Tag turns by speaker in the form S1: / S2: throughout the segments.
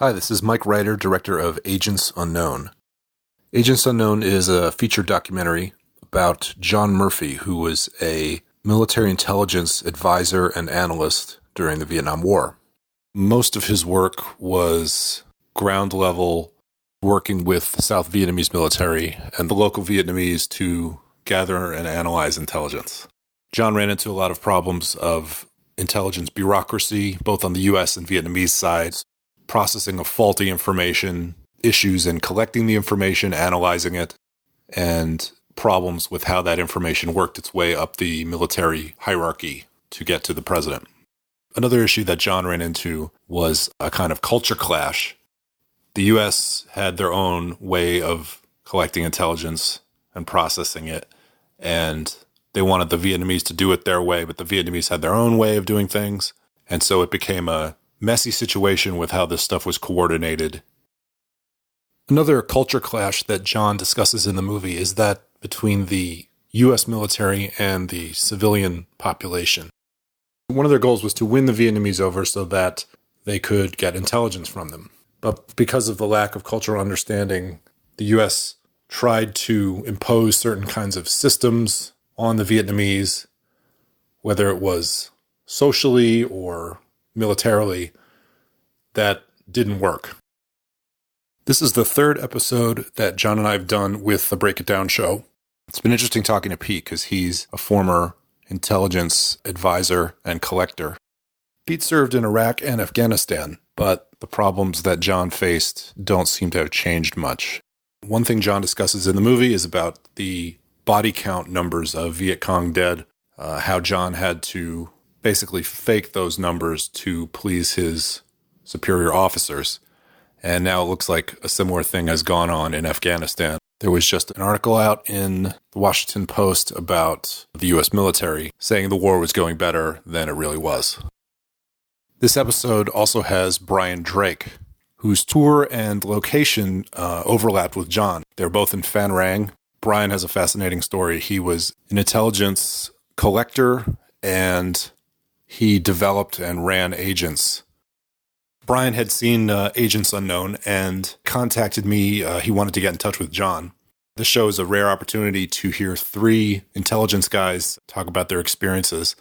S1: Hi, this is Mike Reiter, director of Agents Unknown. Agents Unknown is a feature documentary about John Murphy, who was a military intelligence advisor and analyst during the Vietnam War. Most of his work was ground level, working with the South Vietnamese military and the local Vietnamese to gather and analyze intelligence. John ran into a lot of problems of intelligence bureaucracy, both on the U.S. and Vietnamese sides, processing of faulty information, issues in collecting the information, analyzing it, and problems with how that information worked its way up the military hierarchy to get to the president. Another issue that John ran into was a kind of culture clash. The U.S. had their own way of collecting intelligence and processing it, and they wanted the Vietnamese to do it their way, but the Vietnamese had their own way of doing things, and so it became a messy situation with how this stuff was coordinated. Another culture clash that John discusses in the movie is that between the U.S. military and the civilian population. One of their goals was to win the Vietnamese over so that they could get intelligence from them. But because of the lack of cultural understanding, the U.S. tried to impose certain kinds of systems on the Vietnamese, whether it was socially or militarily, that didn't work. This is the third episode that John and I have done with the Break It Down show. It's been interesting talking to Pete because he's a former intelligence advisor and collector. Pete served in Iraq and Afghanistan, but the problems that John faced don't seem to have changed much. One thing John discusses in the movie is about the body count numbers of Viet Cong dead, how John had to basically fake those numbers to please his superior officers. And now it looks like a similar thing has gone on in Afghanistan. There was just an article out in the Washington Post about the U.S. military saying the war was going better than it really was. This episode also has Brian Drake, whose tour and location overlapped with John. They're both in Phan Rang. Brian has a fascinating story. He was an intelligence collector and he developed and ran agents. Brian had seen Agents Unknown and contacted me. He wanted to get in touch with John. This show is a rare opportunity to hear three intelligence guys talk about their experiences.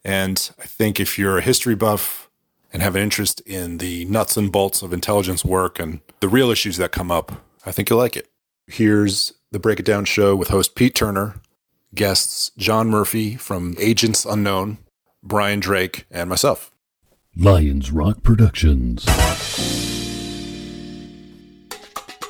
S1: And I think if you're a history buff and have an interest in the nuts and bolts of intelligence work and the real issues that come up, I think you'll like it. Here's the Break It Down show with host Pete Turner, guests John Murphy from Agents Unknown, Brian Drake, and myself.
S2: Lions Rock Productions.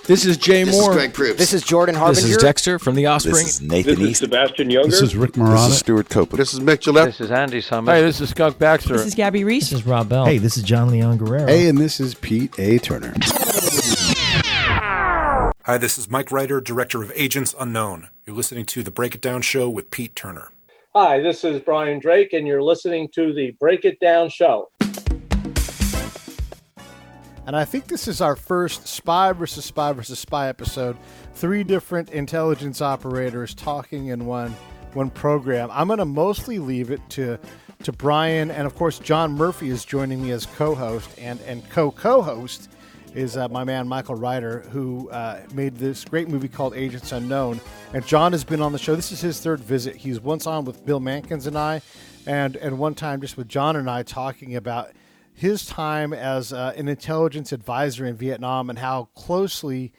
S3: This is Jay
S4: This
S3: Moore.
S4: is Greg Proops.
S5: This is Jordan Harbinger.
S3: This is Dexter from The Offspring.
S4: This is Nathan
S6: This is
S4: East.
S6: Sebastian Younger.
S2: This is Rick
S7: This
S2: Marotta.
S7: is Stuart Copeland.
S8: This is Mick Gillette.
S9: This is Andy Summers.
S3: Hey, this is Skunk Baxter.
S10: This is Gabby Reese.
S11: This is Rob Bell.
S12: Hey, this is John Leon Guerrero.
S7: Hey, and this is Pete A. Turner.
S1: Hi, this is Mike Reiter, director of Agents Unknown. You're listening to the Break It Down show with Pete Turner.
S6: Hi, this is Brian Drake, and you're listening to the Break It Down show.
S3: And I think this is our first spy versus spy versus spy episode. Three different intelligence operators talking in one program. I'm going to mostly leave it to Brian, and of course John Murphy is joining me as co-host, and co-host is my man Michael Reiter, who made this great movie called Agents Unknown. And John has been on the show. This is his third visit. He's once on with Bill Mankins and I, and one time just with John and I talking about his time as an intelligence advisor in Vietnam and how closely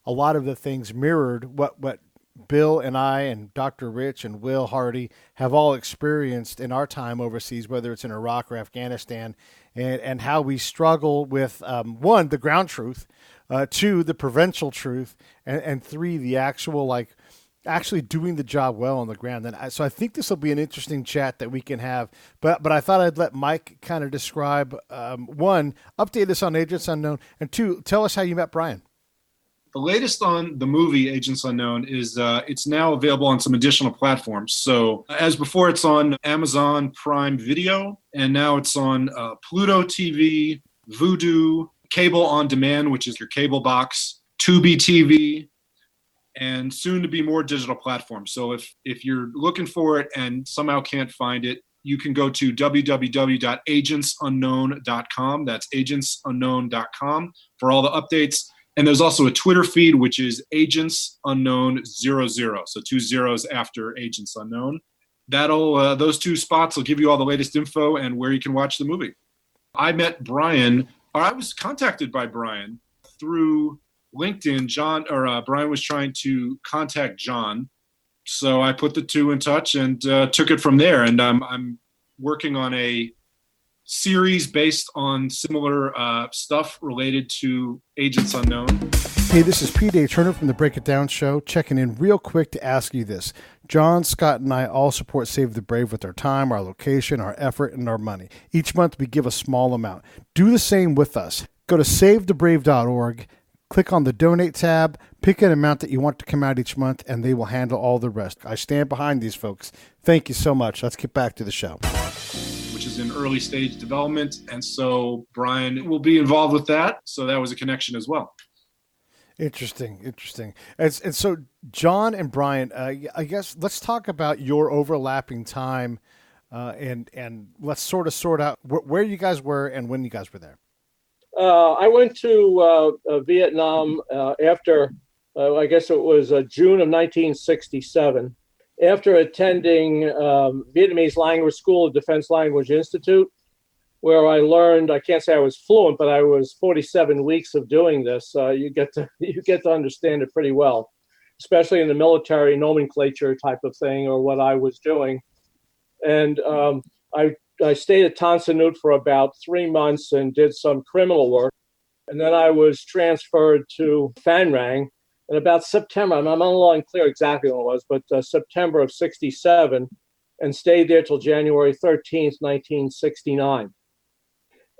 S3: a lot of the things mirrored what Bill and I and Dr. Rich and Will Hardy have all experienced in our time overseas, whether it's in Iraq or Afghanistan, and how we struggle with, one, the ground truth, two, the provincial truth, and three, the actually doing the job well on the ground. So I think this will be an interesting chat that we can have. But I thought I'd let Mike kind of describe, one, update us on Agents Unknown, and two, tell us how you met Brian.
S13: The latest on the movie Agents Unknown is it's now available on some additional platforms. So as before, it's on Amazon Prime Video, and now it's on Pluto TV, Vudu, Cable On Demand, which is your cable box, Tubi TV, and soon to be more digital platforms. So if you're looking for it and somehow can't find it, you can go to www.agentsunknown.com. That's agentsunknown.com for all the updates. And there's also a Twitter feed, which is Agents Unknown 00. So 2 zeros after Agents Unknown. Those two spots will give you all the latest info and where you can watch the movie. I met Brian, or I was contacted by Brian through LinkedIn. Brian was trying to contact John. So I put the two in touch and took it from there. And I'm working on a series based on similar stuff related to Agents Unknown.
S3: Hey, this is Pete A. Turner from the Break It Down Show, checking in real quick to ask you this. John, Scott, and I all support Save the Brave with our time, our location, our effort, and our money. Each month we give a small amount. Do the same with us. Go to savethebrave.org, click on the Donate tab, pick an amount that you want to come out each month, and they will handle all the rest. I stand behind these folks. Thank you so much. Let's get back to the show.
S13: Which is in early stage development, and so Brian will be involved with that. So that was a connection as well.
S3: Interesting. And so, John and Brian, I guess let's talk about your overlapping time, and let's sort out where you guys were and when you guys were there.
S6: I went to Vietnam after, I guess it was June of 1967. After attending Vietnamese Language School at Defense Language Institute, where I learned, I can't say I was fluent, but I was 47 weeks of doing this. You get to understand it pretty well, especially in the military nomenclature type of thing, or what I was doing. And I stayed at Tan Son Nhut for about 3 months and did some criminal work. And then I was transferred to Phan Rang. And about September, I'm a little unclear exactly when it was, but September of 67, and stayed there till January 13th, 1969.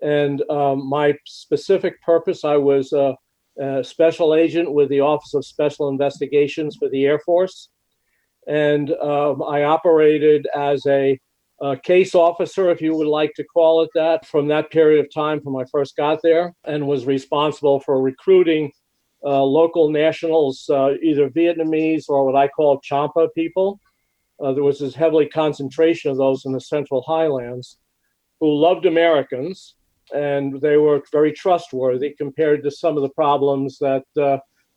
S6: And my specific purpose, I was a special agent with the Office of Special Investigations for the Air Force. And I operated as a case officer, if you would like to call it that, from that period of time from when I first got there, and was responsible for recruiting local nationals, either Vietnamese or what I call Champa people. There was this heavily concentration of those in the Central Highlands who loved Americans, and they were very trustworthy compared to some of the problems that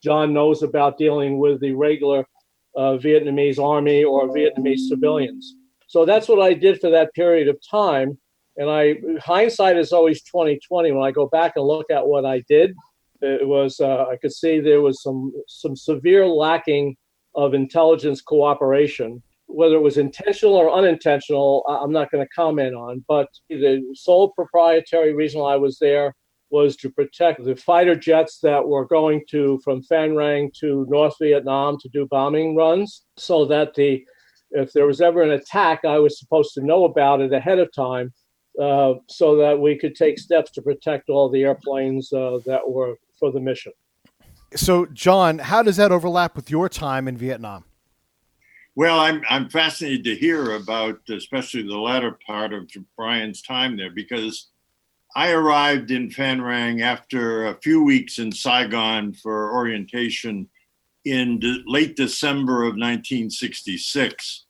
S6: John knows about dealing with the regular Vietnamese army or Vietnamese civilians. So that's what I did for that period of time. And hindsight is always 20/20. When I go back and look at what I did, it was I could see there was some severe lacking of intelligence cooperation. Whether it was intentional or unintentional, I'm not going to comment on. But the sole proprietary reason why I was there was to protect the fighter jets that were going from Phan Rang to North Vietnam to do bombing runs, so that if there was ever an attack, I was supposed to know about it ahead of time, so that we could take steps to protect all the airplanes that were for the mission.
S3: So, John, how does that overlap with your time in Vietnam?
S4: Well, I'm fascinated to hear about, especially the latter part of Brian's time there, because I arrived in Phan Rang after a few weeks in Saigon for orientation in late December of 1966,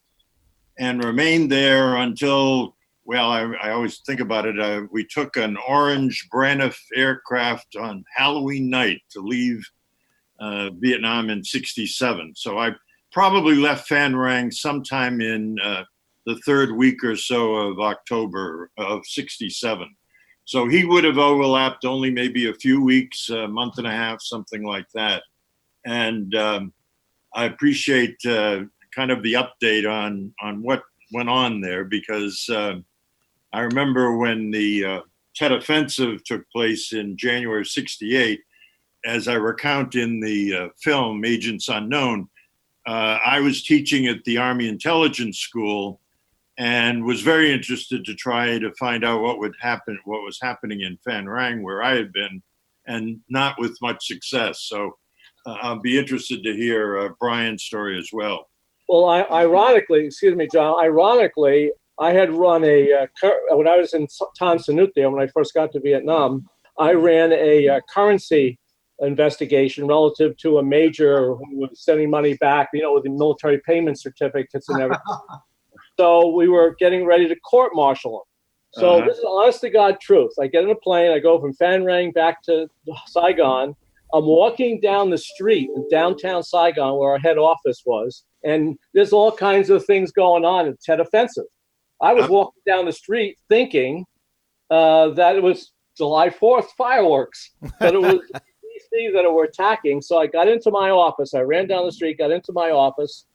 S4: and remained there until, well, I always think about it, we took an orange Braniff aircraft on Halloween night to leave Vietnam in 67. So I probably left Phan Rang sometime in the third week or so of October of 67. So he would have overlapped only maybe a few weeks, a month and a half, something like that. And I appreciate kind of the update on what went on there, because I remember when the Tet Offensive took place in January of 68, as I recount in the film Agents Unknown, I was teaching at the Army Intelligence School and was very interested to try to find out what was happening in Phan Rang, where I had been, and not with much success. So I'll be interested to hear Brian's story as well.
S6: Well, ironically, excuse me, John, I had run when I was in Tan Son Nhut there, when I first got to Vietnam, I ran a currency investigation relative to a major who was sending money back, with the military payment certificates and everything. So we were getting ready to court-martial him. So this is honest to God truth. I get in a plane. I go from Phan Rang back to Saigon. I'm walking down the street in downtown Saigon where our head office was, and there's all kinds of things going on. It's Tet Offensive. I was walking down the street thinking that it was July 4th fireworks, but it was DC that were attacking. So I got into my office. I ran down the street, got into my office,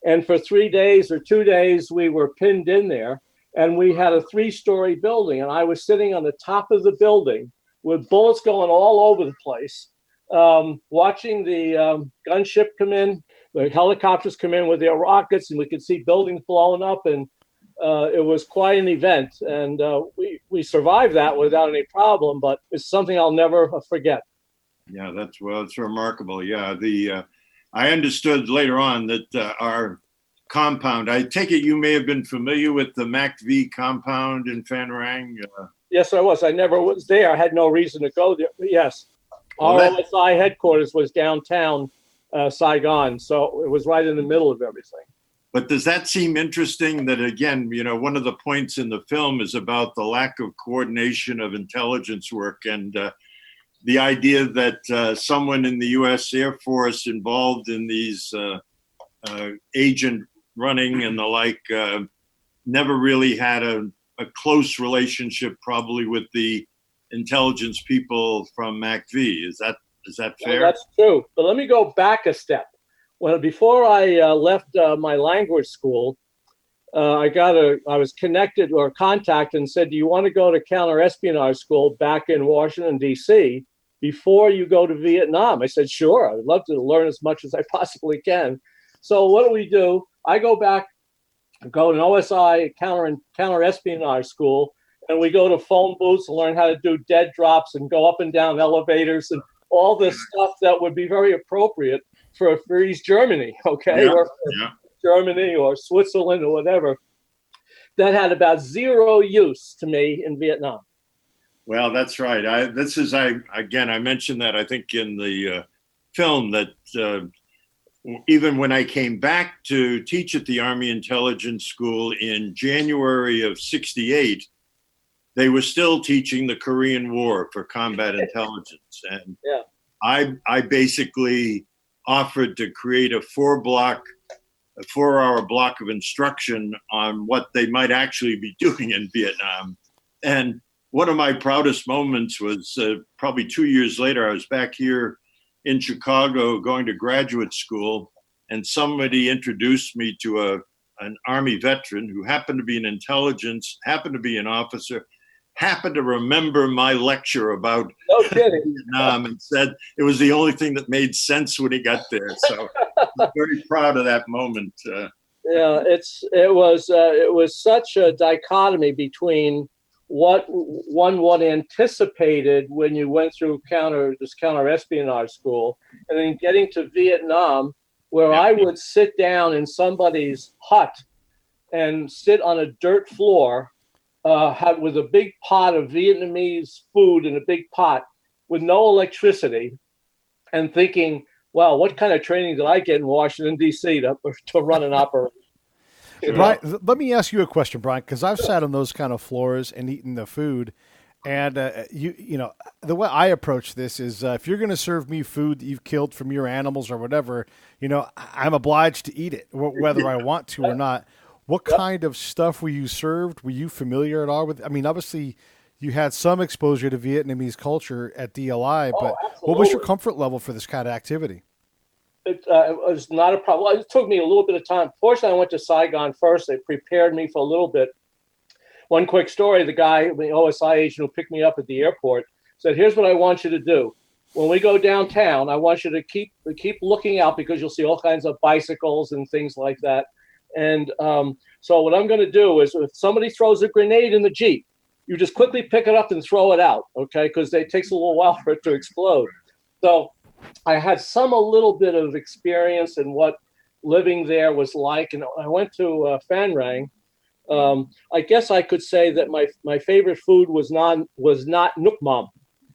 S6: and for 3 days or 2 days, we were pinned in there, and we had a 3-story building, and I was sitting on the top of the building with bullets going all over the place. Watching the gunship come in, the helicopters come in with their rockets, and we could see buildings blowing up, and it was quite an event. And we survived that without any problem, but it's something I'll never forget.
S4: Yeah, it's remarkable. Yeah, I understood later on that our compound, I take it you may have been familiar with the MACV compound in Phan Rang?
S6: Yes, I was. I never was there. I had no reason to go there. But yes. Our OSI headquarters was downtown Saigon, so it was right in the middle of everything.
S4: But does that seem interesting that, again, one of the points in the film is about the lack of coordination of intelligence work and the idea that someone in the U.S. Air Force involved in these agent running and the like never really had a close relationship probably with the intelligence people from MACV. Is that fair?
S6: Well, that's true. But let me go back a step. Before I left my language school, I was connected or contacted and said, "Do you want to go to counterespionage school back in Washington, D.C. before you go to Vietnam?" I said, "Sure. I would love to learn as much as I possibly can." So what do? I go back, go to an OSI counterespionage school. And we go to phone booths and learn how to do dead drops and go up and down elevators and all this stuff that would be very appropriate for East Germany, okay? Or Germany or Switzerland or whatever. That had about zero use to me in Vietnam.
S4: Well, that's right. I mentioned that I think in the film that even when I came back to teach at the Army Intelligence School in January of '68, they were still teaching the Korean War for combat intelligence. And I basically offered to create a 4-hour block of instruction on what they might actually be doing in Vietnam. And one of my proudest moments was probably 2 years later, I was back here in Chicago going to graduate school, and somebody introduced me to an Army veteran who happened to be in intelligence, happened to be an officer, happened to remember my lecture about Vietnam and said it was the only thing that made sense when he got there. So I'm very proud of that moment.
S6: It was such a dichotomy between what one anticipated when you went through counter-espionage school and then getting to Vietnam, where I would sit down in somebody's hut and sit on a dirt floor with a big pot of Vietnamese food in a big pot with no electricity, and thinking, wow, what kind of training did I get in Washington, D.C. to run an operation?
S3: Brian, let me ask you a question, Brian, because I've sat on those kind of floors and eaten the food. And, you know, the way I approach this is if you're going to serve me food that you've killed from your animals or whatever, you know, I'm obliged to eat it, whether I want to or not. What kind of stuff were you served? Were you familiar at all with? I mean, obviously, you had some exposure to Vietnamese culture at DLI, but what was your comfort level for this kind of activity?
S6: It was not a problem. It took me a little bit of time. Fortunately, I went to Saigon first. They prepared me for a little bit. One quick story, the guy, the OSI agent who picked me up at the airport, said, here's what I want you to do. When we go downtown, I want you to keep looking out because you'll see all kinds of bicycles and things like that. And so what I'm going to do is if somebody throws a grenade in the Jeep, you just quickly pick it up and throw it out, okay? Because it takes a little while for it to explode. So I had a little bit of experience in what living there was like. And I went to Phan Rang. I guess I could say that my favorite food was not Nuc Mam.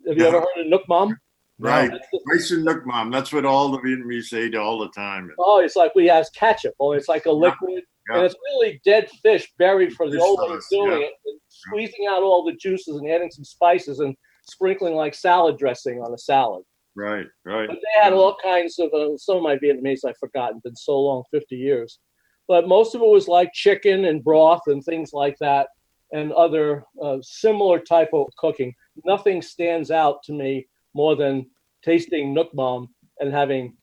S6: Have you ever heard of Nuc Mam?
S4: Right. Rice and Nuc Mam. That's what all the Vietnamese say all the time.
S6: Oh, it's like we have ketchup. Oh, it's like a liquid. And it's really dead fish buried for the
S4: Fish
S6: old way of
S4: sauce,
S6: doing
S4: yeah.
S6: it, and squeezing out all the juices and adding some spices and sprinkling like salad dressing on a salad.
S4: Right, right.
S6: But they had all kinds of, some of my Vietnamese I've forgotten, been so long, 50 years. But most of it was like chicken and broth and things like that, and other similar type of cooking. Nothing stands out to me more than tasting Nuoc Mam and having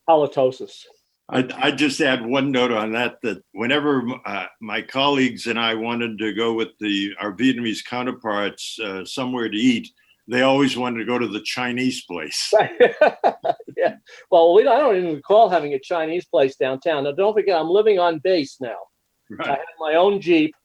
S6: halitosis.
S4: I just add one note on that whenever my colleagues and I wanted to go with our Vietnamese counterparts somewhere to eat, they always wanted to go to the Chinese place.
S6: Yeah. Well, I don't even recall having a Chinese place downtown. Now, don't forget, I'm living on base now.
S4: Right.
S6: I had my own Jeep.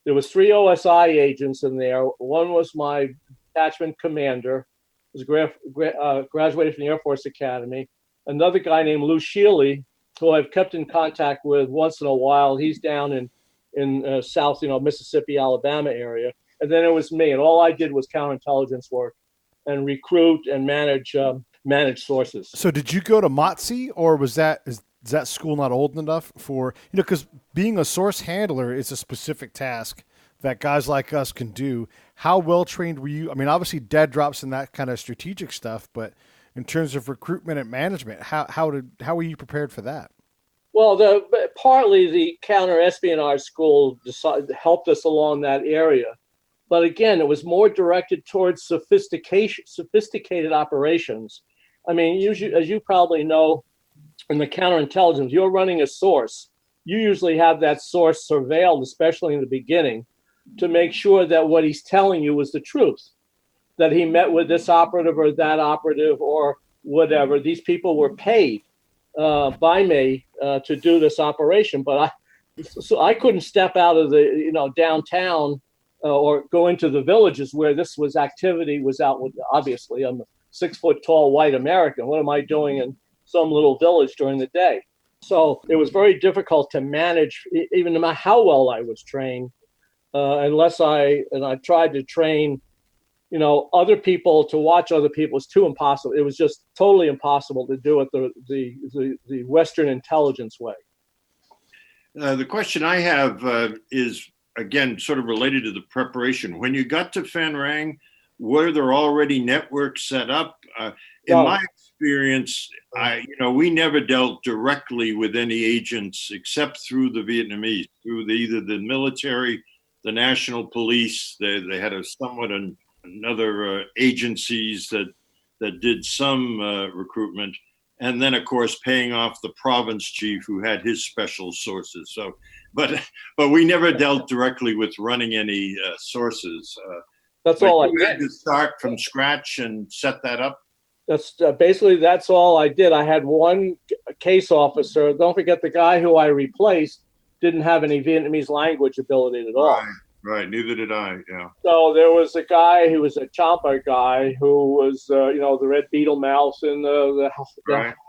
S6: There was 3 OSI agents in there. One was my detachment commander, was graduated from the Air Force Academy. Another guy named Lou Shealy, who I've kept in contact with once in a while. He's down in South, Mississippi, Alabama area. And then it was me, and all I did was counterintelligence work and recruit and manage sources.
S3: So did you go to MOTSI, or is that school not old enough for, because being a source handler is a specific task that guys like us can do. How well trained were you? I mean, obviously dead drops and that kind of strategic stuff, but in terms of recruitment and management, how were you prepared for that?
S6: Well, partly the counter-espionage school helped us along that area. But again, it was more directed towards sophisticated operations. I mean, as you probably know, in the counterintelligence, you're running a source. You usually have that source surveilled, especially in the beginning, to make sure that what he's telling you is the truth, that he met with this operative or that operative or whatever. These people were paid by me to do this operation, but I couldn't step out of the downtown or go into the villages where this activity was out with. Obviously, I'm a 6 foot tall white American. What am I doing in some little village during the day? So it was very difficult to manage, even no matter how well I was trained, unless I tried to train, other people to watch other people. It was too impossible. It was just totally impossible to do it the Western intelligence way.
S4: The question I have is, again, sort of related to the preparation. When you got to Phan Rang, were there already networks set up? In my experience, we never dealt directly with any agents except through the Vietnamese, through either the military, the national police. They had another agencies that did some recruitment. And then, of course, paying off the province chief who had his special sources. So, but we never dealt directly with running any sources.
S6: That's all I
S4: did.
S6: did.
S4: To start from scratch and set that up.
S6: That's basically that's all I did. I had one case officer. Don't forget, the guy who I replaced didn't have any Vietnamese language ability at all.
S4: Right. Neither did I. Yeah.
S6: So there was a guy who was a Champa guy who was, the red beetle mouth and the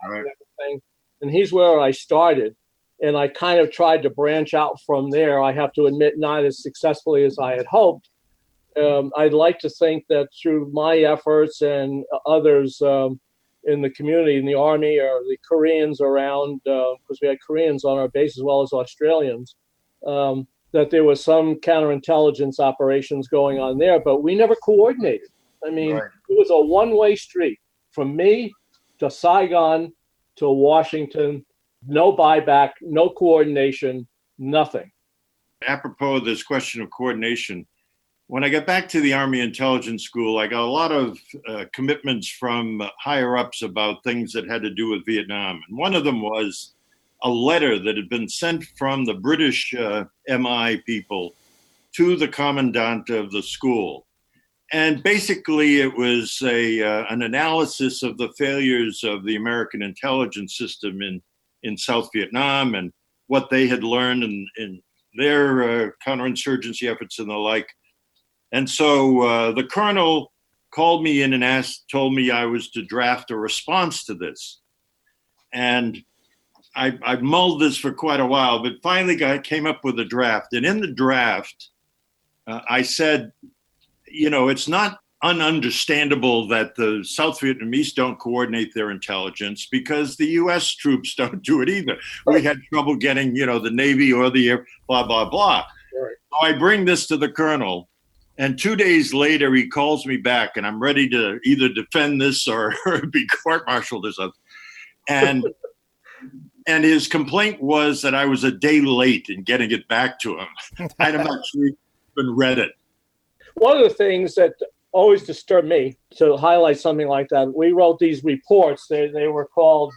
S6: everything. And he's where I started. And I kind of tried to branch out from there. I have to admit, not as successfully as I had hoped. I'd like to think that through my efforts and others in the community, in the Army, or the Koreans around, because we had Koreans on our base as well as Australians, that there was some counterintelligence operations going on there, but we never coordinated. I mean, It was a one-way street from me to Saigon to Washington, no buyback, no coordination, nothing.
S4: Apropos of this question of coordination, when I got back to the Army Intelligence School, I got a lot of commitments from higher ups about things that had to do with Vietnam. And one of them was a letter that had been sent from the British MI people to the commandant of the school. And basically it was an analysis of the failures of the American intelligence system in South Vietnam and what they had learned in their counterinsurgency efforts and the like. And so the colonel called me in and told me I was to draft a response to this. And I mulled this for quite a while, but finally came up with a draft. And in the draft, I said, it's not ununderstandable that the South Vietnamese don't coordinate their intelligence because the U.S. troops don't do it either. We had trouble getting, the Navy or the Air, blah, blah, blah.
S6: Right.
S4: So I bring this to the colonel, and 2 days later he calls me back, and I'm ready to either defend this or be court-martialed or something. And his complaint was that I was a day late in getting it back to him. I'm not sure he even read it.
S6: One of the things that always disturbed me, to highlight something like that, we wrote these reports. They were called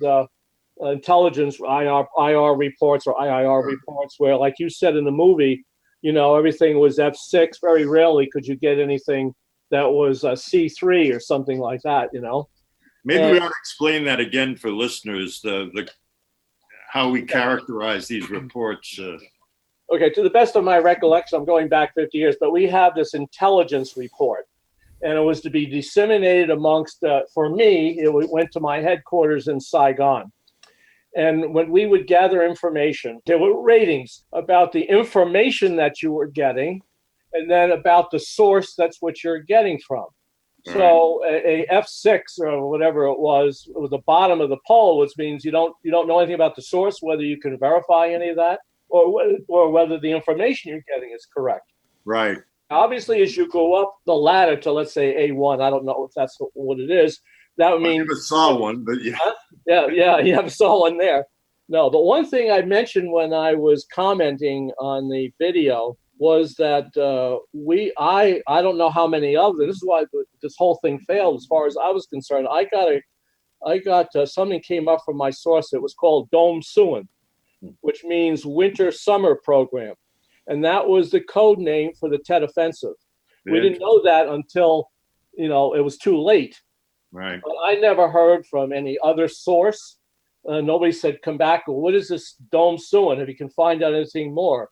S6: intelligence IR reports or IIR reports, where, like you said in the movie, everything was F6. Very rarely could you get anything that was C3 or something like that,
S4: Maybe we ought to explain that again for listeners, the how we characterize these reports.
S6: Okay, to the best of my recollection, I'm going back 50 years, but we have this intelligence report, and it was to be disseminated amongst, for me, it went to my headquarters in Saigon. And when we would gather information, there were ratings about the information that you were getting, and then about the source that's what you're getting from. So a F6 or whatever it was the bottom of the poll, which means you don't know anything about the source, whether you can verify any of that, or whether the information you're getting is correct.
S4: Right.
S6: Obviously, as you go up the ladder to, let's say, A1, I don't know if that's what it is. That would mean
S4: I never saw one, but yeah.
S6: Yeah, you never saw one there. No, but one thing I mentioned when I was commenting on the video was that I don't know how many of them. This is why this whole thing failed as far as I was concerned. I got something came up from my source. It was called Dome Suan, which means winter summer program. And that was the code name for the Tet Offensive. We didn't know that until, it was too late.
S4: Right.
S6: But I never heard from any other source. Nobody said, come back. Well, what is this Dome Suan? If you can find out anything more.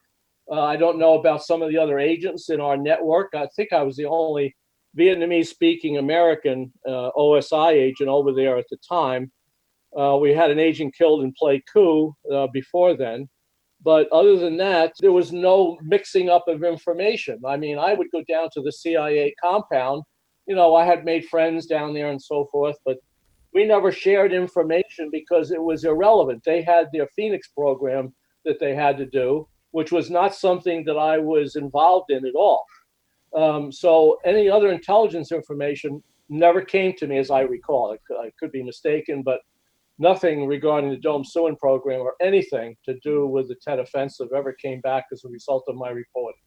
S6: I don't know about some of the other agents in our network. I think I was the only Vietnamese-speaking American OSI agent over there at the time. We had an agent killed in Pleiku before then. But other than that, there was no mixing up of information. I mean, I would go down to the CIA compound. I had made friends down there and so forth, but we never shared information because it was irrelevant. They had their Phoenix program that they had to do, which was not something that I was involved in at all. So any other intelligence information never came to me, as I recall. I could be mistaken, but nothing regarding the Dome Suan program or anything to do with the Tet Offensive ever came back as a result of my reporting.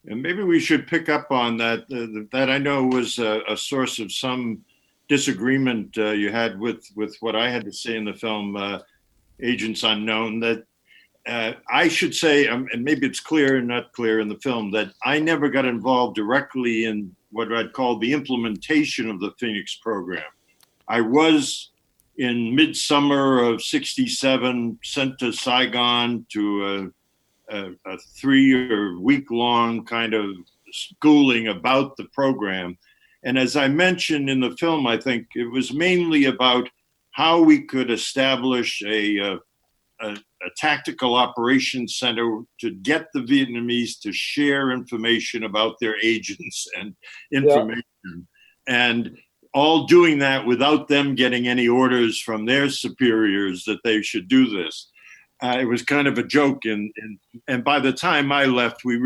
S4: And maybe we should pick up on that. That I know was a source of some disagreement you had with what I had to say in the film, Agents Unknown, that I should say, and maybe it's clear and not clear in the film, that I never got involved directly in what I'd call the implementation of the Phoenix program. I was in midsummer of '67 sent to Saigon to a 3 week long kind of schooling about the program. And as I mentioned in the film, I think it was mainly about how we could establish a tactical operations center to get the Vietnamese to share information about their agents and information. Yeah. And all doing that without them getting any orders from their superiors that they should do this. It was kind of a joke. And by the time I left, we'd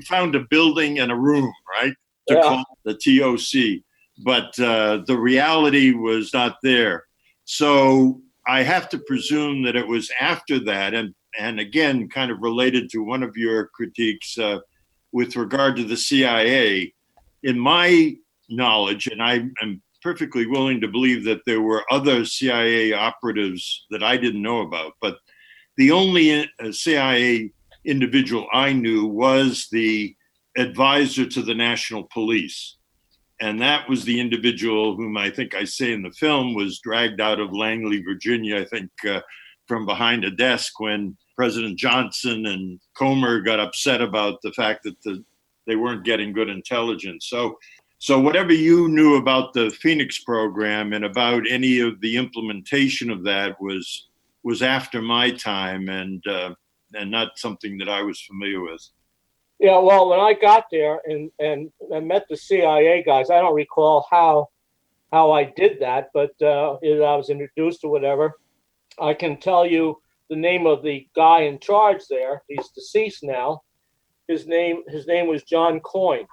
S4: found a building and a room, right? To call the TOC. But the reality was not there. So I have to presume that it was after that, and again, kind of related to one of your critiques with regard to the CIA. In my knowledge, and I am perfectly willing to believe that there were other CIA operatives that I didn't know about, but the only CIA individual I knew was the advisor to the National Police. And that was the individual whom I think I say in the film was dragged out of Langley, Virginia, I think from behind a desk when President Johnson and Comer got upset about the fact that they weren't getting good intelligence. So whatever you knew about the Phoenix program and about any of the implementation of that was after my time and not something that I was familiar with.
S6: Yeah, well, when I got there and met the CIA guys, I don't recall how I did that, but I was introduced or whatever. I can tell you the name of the guy in charge there. He's deceased now. His name was John Coyne.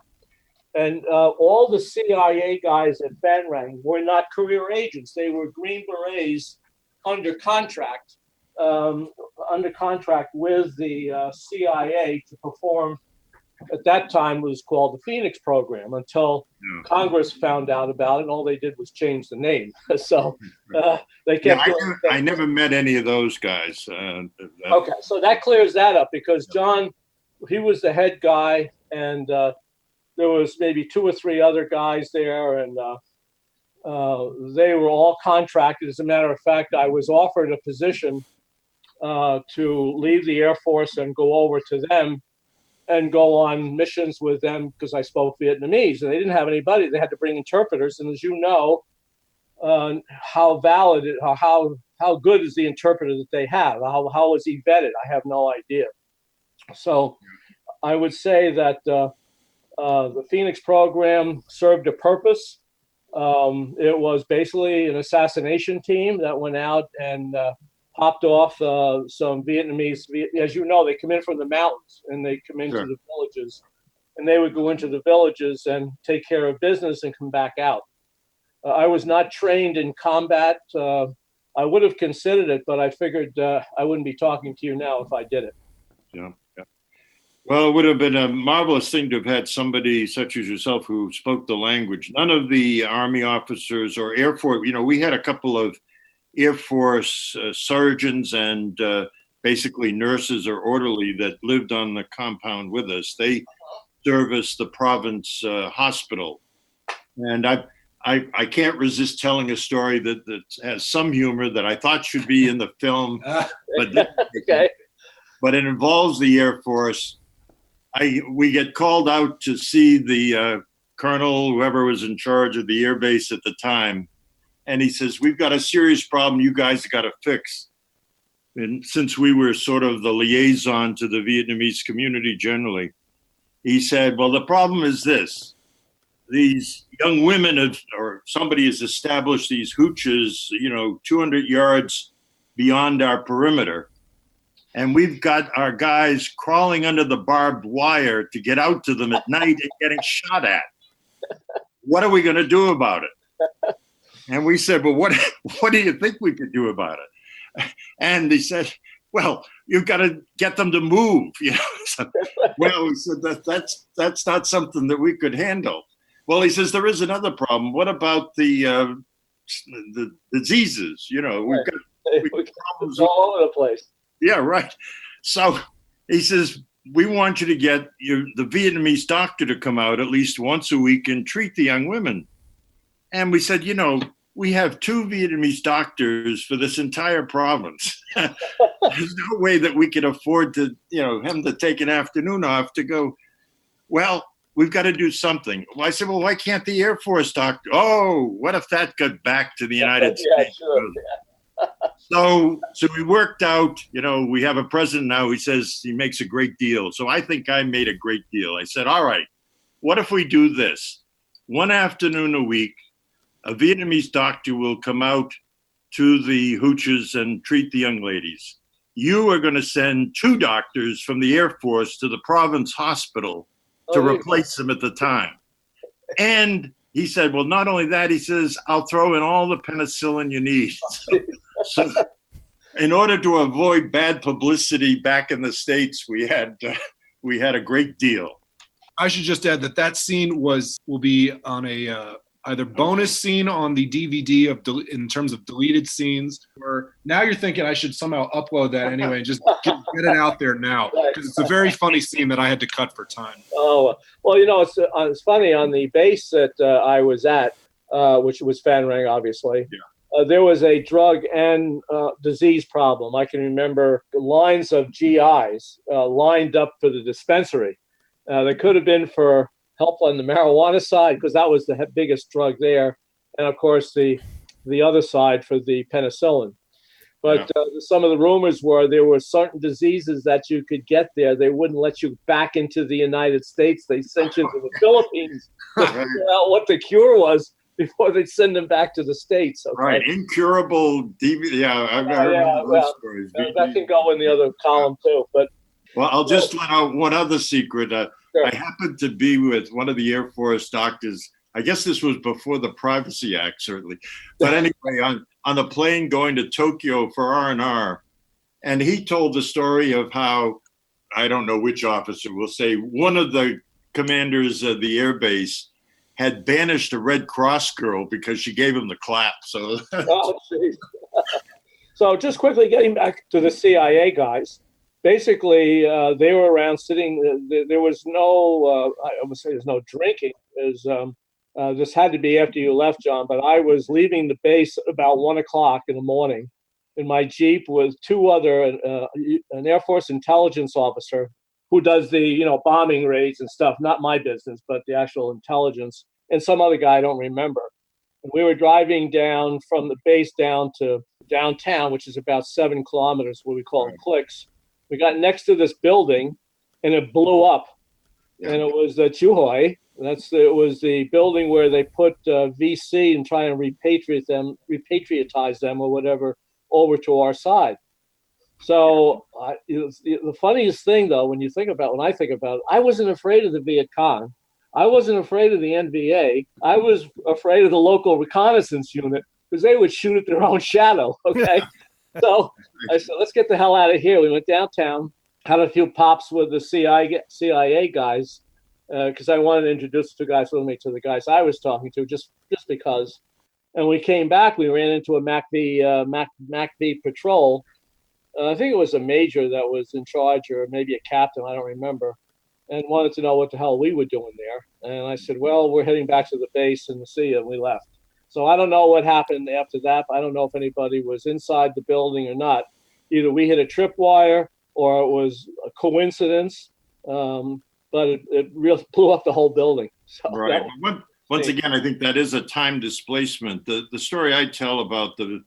S6: And all the CIA guys at Fanrang were not career agents. They were Green Berets under contract with the CIA to perform. At that time, was called the Phoenix Program until Congress found out about it, and all they did was change the name. So they kept.
S4: Yeah, I never met any of those guys.
S6: Okay, so that clears that up because John, he was the head guy, and there was maybe 2 or 3 other guys there, and they were all contracted. As a matter of fact, I was offered a position to leave the Air Force and go over to them and go on missions with them because I spoke Vietnamese, and they didn't have anybody. They had to bring interpreters, and as you know, how good is the interpreter that they have? How is he vetted? I have no idea. So I would say that the Phoenix program served a purpose. It was basically an assassination team that went out and popped off some Vietnamese. As you know, they come in from the mountains and they come into the villages, and they would go into the villages and take care of business and come back out. I was not trained in combat. I would have considered it, but I figured I wouldn't be talking to you now if I did it.
S4: Yeah. Well, it would have been a marvelous thing to have had somebody such as yourself who spoke the language. None of the Army officers or Air Force, we had a couple of Air Force surgeons and basically nurses or orderly that lived on the compound with us. They serviced the province hospital. And I can't resist telling a story that has some humor that I thought should be in the film, but
S6: okay.
S4: But it involves the Air Force. We get called out to see the colonel, whoever was in charge of the air base at the time. And he says, we've got a serious problem you guys got to fix. And since we were sort of the liaison to the Vietnamese community generally, he said, well, the problem is this. These young women or somebody has established these hooches, 200 yards beyond our perimeter. And we've got our guys crawling under the barbed wire to get out to them at night and getting shot at. What are we going to do about it? And we said, well, what do you think we could do about it? And he said, well, you've got to get them to move. So, well, we said that's not something that we could handle. Well, he says, there is another problem. What about the diseases? We've got problems
S6: all over the place.
S4: Yeah, right. So he says, we want you to get the Vietnamese doctor to come out at least once a week and treat the young women. And we said, we have 2 Vietnamese doctors for this entire province. There's no way that we can afford to, him to take an afternoon off to go, well, we've got to do something. Well, I said, well, why can't the Air Force doctor? Oh, what if that got back to the United States?
S6: Sure.
S4: So we worked out, we have a president now. He says he makes a great deal. So I think I made a great deal. I said, all right, what if we do this? One afternoon a week, a Vietnamese doctor will come out to the hooches and treat the young ladies. You are going to send 2 doctors from the Air Force to the province hospital to replace them at the time. And he said, well, not only that, he says, I'll throw in all the penicillin you need. So in order to avoid bad publicity back in the States, we had a great deal.
S13: I should just add that scene will be on a either bonus scene on the DVD in terms of deleted scenes, or now you're thinking I should somehow upload that anyway and just get it out there now because it's a very funny scene that I had to cut for time.
S6: Oh, well, it's funny on the base that I was at, which was Phan Rang, obviously. Yeah. There was a drug and disease problem. I can remember lines of GIs lined up for the dispensary. They could have been for help on the marijuana side because that was the biggest drug there, and of course the other side for the penicillin. But some of the rumors were there were certain diseases that you could get there. They wouldn't let you back into the United States. They sent you to the Philippines to figure out what the cure was before they'd send them back to the States. Okay?
S4: Right, incurable DV. Yeah, I remember those stories.
S6: That can go in the other column too. But
S4: I'll just let out one other secret.
S6: Sure.
S4: I happened to be with one of the Air Force doctors. I guess this was before the Privacy Act, certainly. But anyway, on the plane going to Tokyo for R&R, and he told the story of how, I don't know which officer, we'll say one of the commanders of the air base had banished a Red Cross girl because she gave him the clap. So,
S6: So just quickly getting back to the CIA guys, basically they were around sitting. There was no, I would say there's no drinking. This had to be after you left, John, but I was leaving the base about 1:00 in the morning in my Jeep with two other, an Air Force intelligence officer who does the, bombing raids and stuff, not my business, but the actual intelligence, and some other guy I don't remember. And we were driving down from the base down to downtown, which is about 7 kilometers, what we call clicks. We got next to this building and it blew up. Yeah. And it was Chuhoi. It was the building where they put VC and try and repatriatize them or whatever over to our side. So the funniest thing, though, when I think about it, I wasn't afraid of the Viet Cong. I wasn't afraid of the NVA. I was afraid of the local reconnaissance unit because they would shoot at their own shadow. Okay. So I said, let's get the hell out of here. We went downtown, had a few pops with the CIA guys because I wanted to introduce the two guys with me to the guys I was talking to just because. And we came back. We ran into a MACV patrol. I think it was a major that was in charge, or maybe a captain, I don't remember, and wanted to know what the hell we were doing there. And I said, well, we're heading back to the base and see you, and we left. So I don't know what happened after that. I don't know if anybody was inside the building or not. Either we hit a tripwire or it was a coincidence, but it really blew up the whole building. So
S4: right. Once again, I think that is a time displacement. The story I tell about the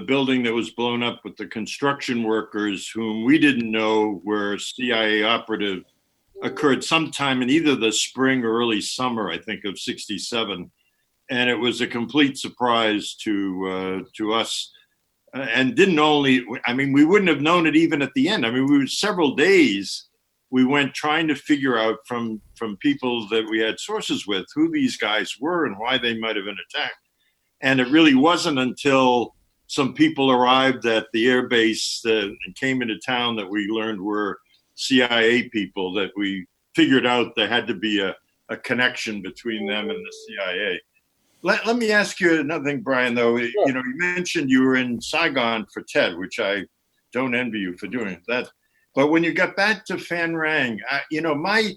S4: building that was blown up with the construction workers whom we didn't know were CIA operative occurred sometime in either the spring or early summer, I think, of '67. And it was a complete surprise to us. And we wouldn't have known it even at the end. I mean, we were several days. We went trying to figure out from people that we had sources with who these guys were and why they might have been attacked. And it really wasn't until some people arrived at the air base and came into town that we learned were CIA people, that we figured out there had to be a connection between them and the CIA. Let me ask you another thing, Brian, though. Sure. You mentioned you were in Saigon for TED, which I don't envy you for doing that. But when you got back to Phan Rang, my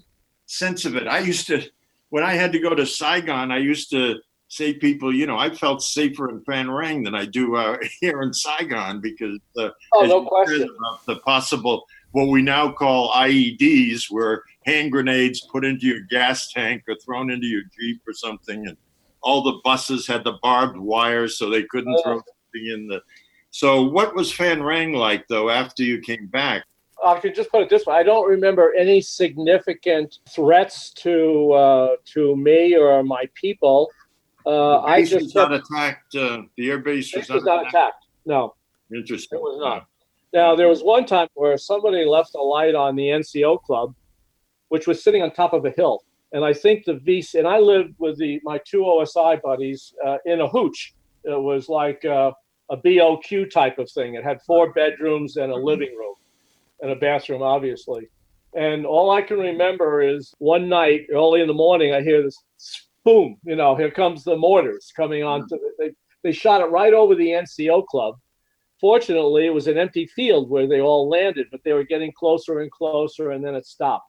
S4: sense of it, when I had to go to Saigon, I used to say people, I felt safer in Phan Rang than I do here in Saigon because
S6: no question
S4: about the possible, what we now call IEDs, where hand grenades put into your gas tank or thrown into your Jeep or something, and all the buses had the barbed wire so they couldn't throw something in the. So what was Phan Rang like, though, after you came back?
S6: I could just put it this way. I don't remember any significant threats to me or my people.
S4: The base was not attacked. The air base was
S6: not attacked. No.
S4: Interesting.
S6: It was not. Now, there was one time where somebody left a light on the NCO club, which was sitting on top of a hill. And I think the VC, and I lived with my two OSI buddies in a hooch. It was like a BOQ type of thing. It had 4 bedrooms and a living room and a bathroom, obviously. And all I can remember is one night, early in the morning, I hear this boom, here comes the mortars coming on. They shot it right over the NCO club. Fortunately, it was an empty field where they all landed, but they were getting closer and closer, and then it stopped.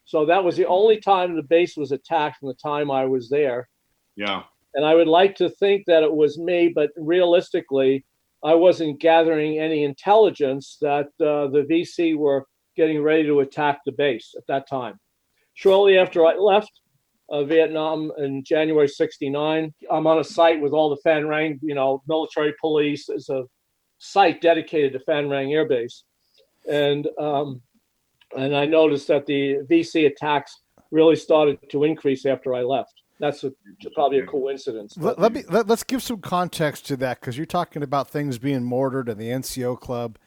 S6: So that was the only time the base was attacked from the time I was there.
S4: Yeah.
S6: And I would like to think that it was me, but realistically, I wasn't gathering any intelligence that the VC were getting ready to attack the base at that time. Shortly after I left Vietnam in January '69, I'm on a site with all the Phan Rang, military police. There's a site dedicated to Phan Rang Air Base. And I noticed that the VC attacks really started to increase after I left. That's probably a coincidence.
S3: Let's give some context to that, because you're talking about things being mortared and the NCO club.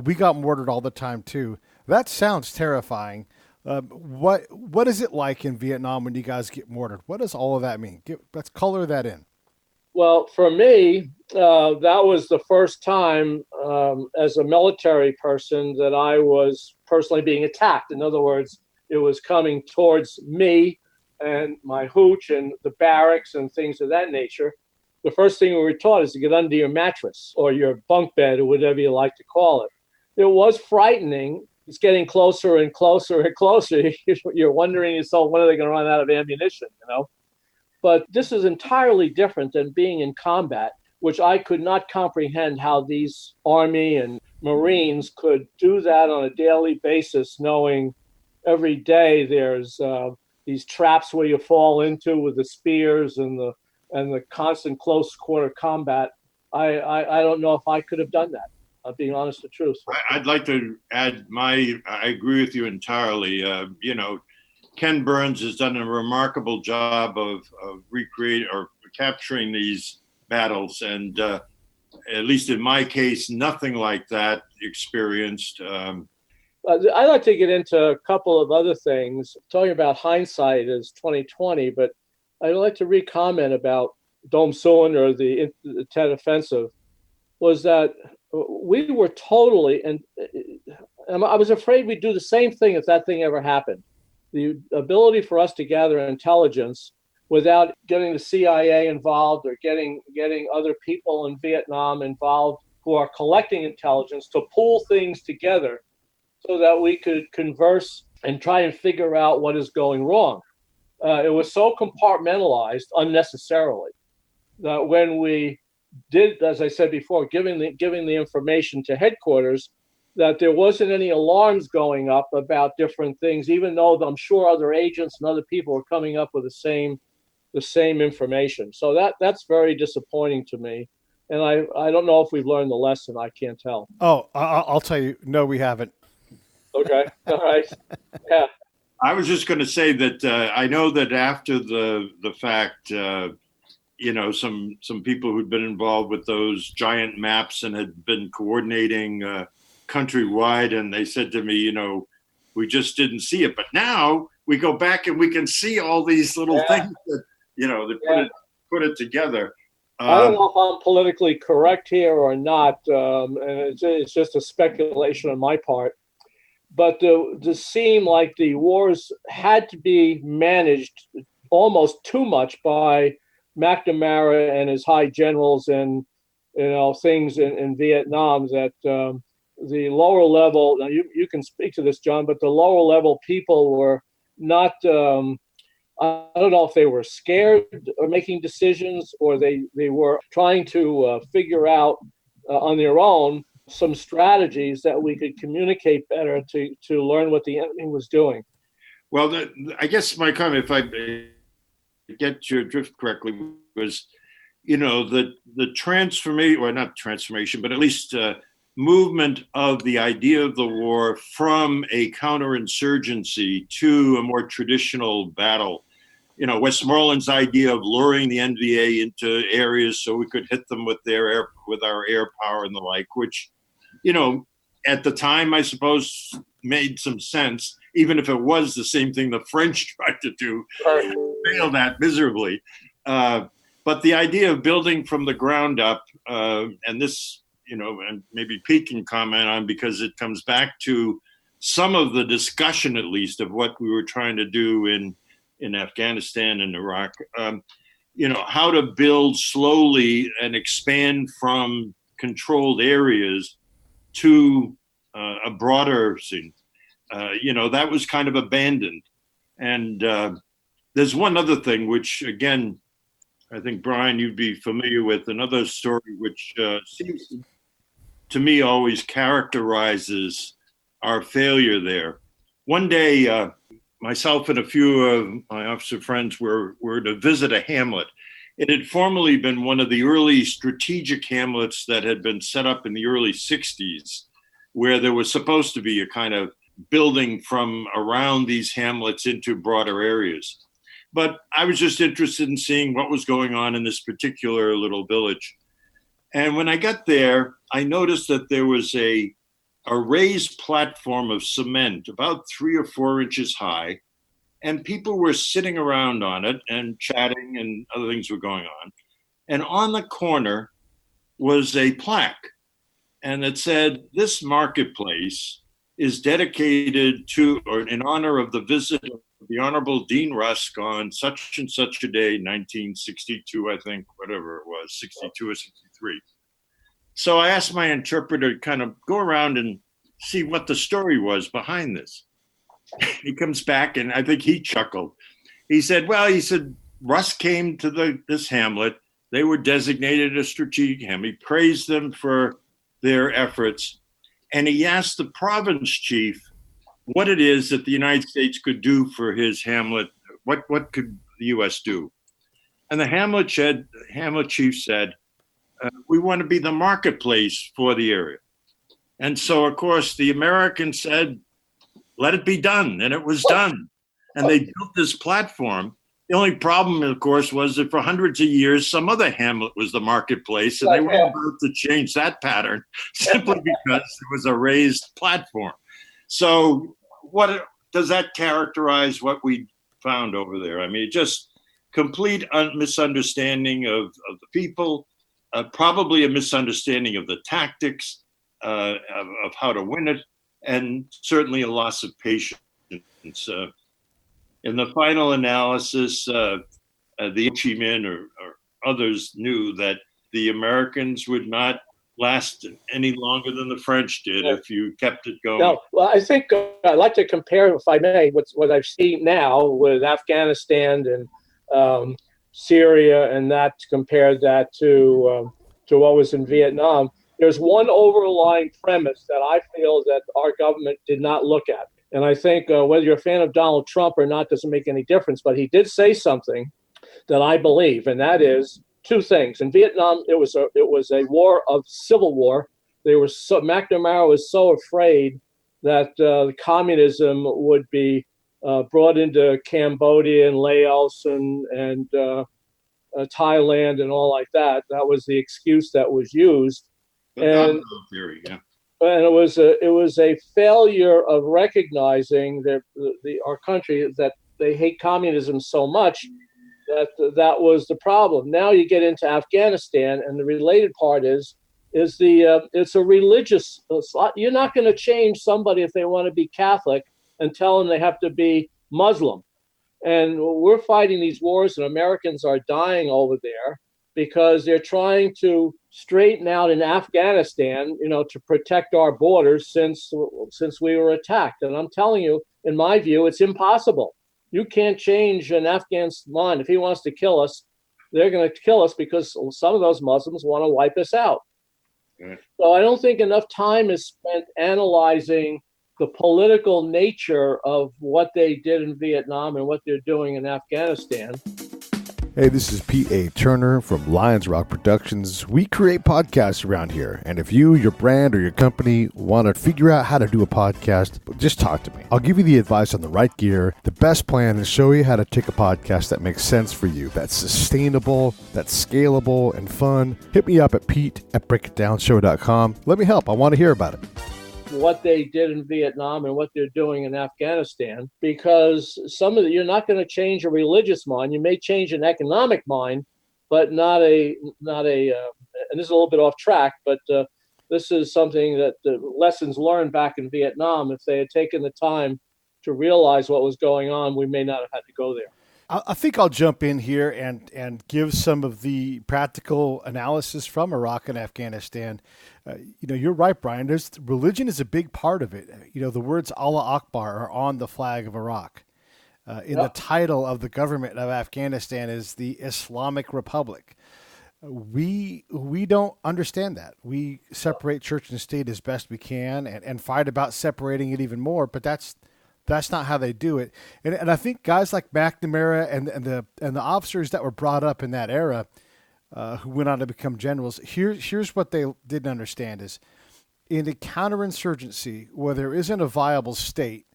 S3: We got mortared all the time too. That sounds terrifying. What is it like in Vietnam when you guys get mortared? What does all of that mean? Let's color that in.
S6: Well, for me, that was the first time as a military person that I was personally being attacked. In other words, it was coming towards me and my hooch and the barracks and things of that nature. The first thing we were taught is to get under your mattress or your bunk bed or whatever you like to call it. It was frightening. It's getting closer and closer and closer. You're wondering yourself, when are they going to run out of ammunition, you know? But this is entirely different than being in combat, which I could not comprehend how these Army and Marines could do that on a daily basis, knowing every day there's these traps where you fall into with the spears and the constant close quarter combat. I don't know if I could have done that. I'm being honest the truth.
S4: I'd like to add I agree with you entirely. Ken Burns has done a remarkable job of recreating or capturing these battles. And at least in my case, nothing like that experienced.
S6: I'd like to get into a couple of other things. Talking about hindsight is 2020, but I'd like to re-comment about Dom Suan or the Tet Offensive, was that we were totally, and I was afraid we'd do the same thing if that thing ever happened. The ability for us to gather intelligence without getting the CIA involved or getting other people in Vietnam involved who are collecting intelligence to pull things together so that we could converse and try and figure out what is going wrong. It was so compartmentalized unnecessarily that when we did, as I said before, giving the information to headquarters, that there wasn't any alarms going up about different things, even though I'm sure other agents and other people were coming up with the same information. So that's very disappointing to me. And I don't know if we've learned the lesson. I can't tell.
S3: Oh, I'll tell you. No, we haven't.
S6: Okay. All right. Yeah.
S4: I was just going to say that I know that after the fact, some people who'd been involved with those giant maps and had been coordinating countrywide, and they said to me, we just didn't see it. But now we go back and we can see all these little things that, that put it together.
S6: I don't know if I'm politically correct here or not, and it's just a speculation on my part. But to seem like the wars had to be managed almost too much by McNamara and his high generals and things in Vietnam, that the lower level, now you can speak to this, John, but the lower level people were not, I don't know if they were scared or making decisions, or they were trying to figure out on their own some strategies that we could communicate better to learn what the enemy was doing.
S4: Well, I guess my comment, if I get your drift correctly, was, the transformation, or not transformation, but at least movement of the idea of the war from a counterinsurgency to a more traditional battle. Westmoreland's idea of luring the NVA into areas so we could hit them with our air power and the like, which, at the time, I suppose, made some sense, even if it was the same thing the French tried to do, failed at miserably. But the idea of building from the ground up, and this, and maybe Pete can comment on, because it comes back to some of the discussion, at least, of what we were trying to do in Afghanistan and Iraq, how to build slowly and expand from controlled areas to a broader scene. That was kind of abandoned. And there's one other thing, which, again, I think, Brian, you'd be familiar with, another story which seems to me always characterizes our failure there. One day, myself and a few of my officer friends were to visit a hamlet It had formerly been one of the early strategic hamlets that had been set up in the early 60s, where there was supposed to be a kind of building from around these hamlets into broader areas. But I was just interested in seeing what was going on in this particular little village. And when I got there, I noticed that there was a raised platform of cement about 3 or 4 inches high, and people were sitting around on it and chatting, and other things were going on. And on the corner was a plaque, and it said, "This marketplace is dedicated to, or in honor of the visit of the Honorable Dean Rusk on such and such a day, 1962, I think, whatever it was, 62 or 63. So I asked my interpreter to kind of go around and see what the story was behind this. He comes back, and I think he chuckled. He said, Rusk came to this hamlet. They were designated a strategic hamlet. He praised them for their efforts. And he asked the province chief what it is that the United States could do for his hamlet. What could the U.S. do? And the hamlet chief said, "We want to be the marketplace for the area." And so, of course, the Americans said, "Let it be done." And it was done. And they built this platform. The only problem, of course, was that for hundreds of years, some other hamlet was the marketplace, and they were about to change that pattern simply because it was a raised platform. So what does that characterize what we found over there? I mean, just complete misunderstanding of the people, probably a misunderstanding of the tactics, of how to win it, and certainly a loss of patience. In the final analysis, the Ho Chi Minh or others knew that the Americans would not last any longer than the French did if you kept it going.
S6: No, well, I think I'd like to compare, if I may, what I've seen now with Afghanistan and Syria, and compare that to what was in Vietnam. There's one overlying premise that I feel that our government did not look at. And I think whether you're a fan of Donald Trump or not doesn't make any difference. But he did say something that I believe, and that is two things. In Vietnam, it was a war of civil war. McNamara was so afraid that communism would be brought into Cambodia and Laos and Thailand and all like that. That was the excuse that was used. And
S4: theory, yeah.
S6: And it was a failure of recognizing that our country, that they hate communism so much that was the problem. Now you get into Afghanistan, and the related part is it's a religious. You're not going to change somebody if they want to be Catholic and tell them they have to be Muslim. And we're fighting these wars, and Americans are dying over there because they're trying to straighten out in Afghanistan, to protect our borders since we were attacked. And I'm telling you, in my view, it's impossible. You can't change an Afghan's mind. If he wants to kill us, they're going to kill us because some of those Muslims want to wipe us out. Mm. So I don't think enough time is spent analyzing the political nature of what they did in Vietnam and what they're doing in Afghanistan.
S3: Hey, this is Pete A. Turner from Lions Rock Productions. We create podcasts around here. And if you, your brand, or your company want to figure out how to do a podcast, just talk to me. I'll give you the advice on the right gear, the best plan, and show you how to take a podcast that makes sense for you, that's sustainable, that's scalable, and fun. Hit me up at pete@breakitdownshow.com. Let me help. I want to hear about it.
S6: What they did in Vietnam and what they're doing in Afghanistan, because you're not going to change a religious mind. You may change an economic mind, but not a. And this is a little bit off track, but this is something that the lessons learned back in Vietnam. If they had taken the time to realize what was going on, we may not have had to go there.
S3: I think I'll jump in here and give some of the practical analysis from Iraq and Afghanistan. You're right, Brian. Religion is a big part of it. The words Allah Akbar are on the flag of Iraq. The title of the government of Afghanistan is the Islamic Republic. We don't understand that. We separate church and state as best we can and fight about separating it even more, but that's That's not how they do it. And I think guys like McNamara and the officers that were brought up in that era, who went on to become generals, here's what they didn't understand is, in a counterinsurgency where there isn't a viable state,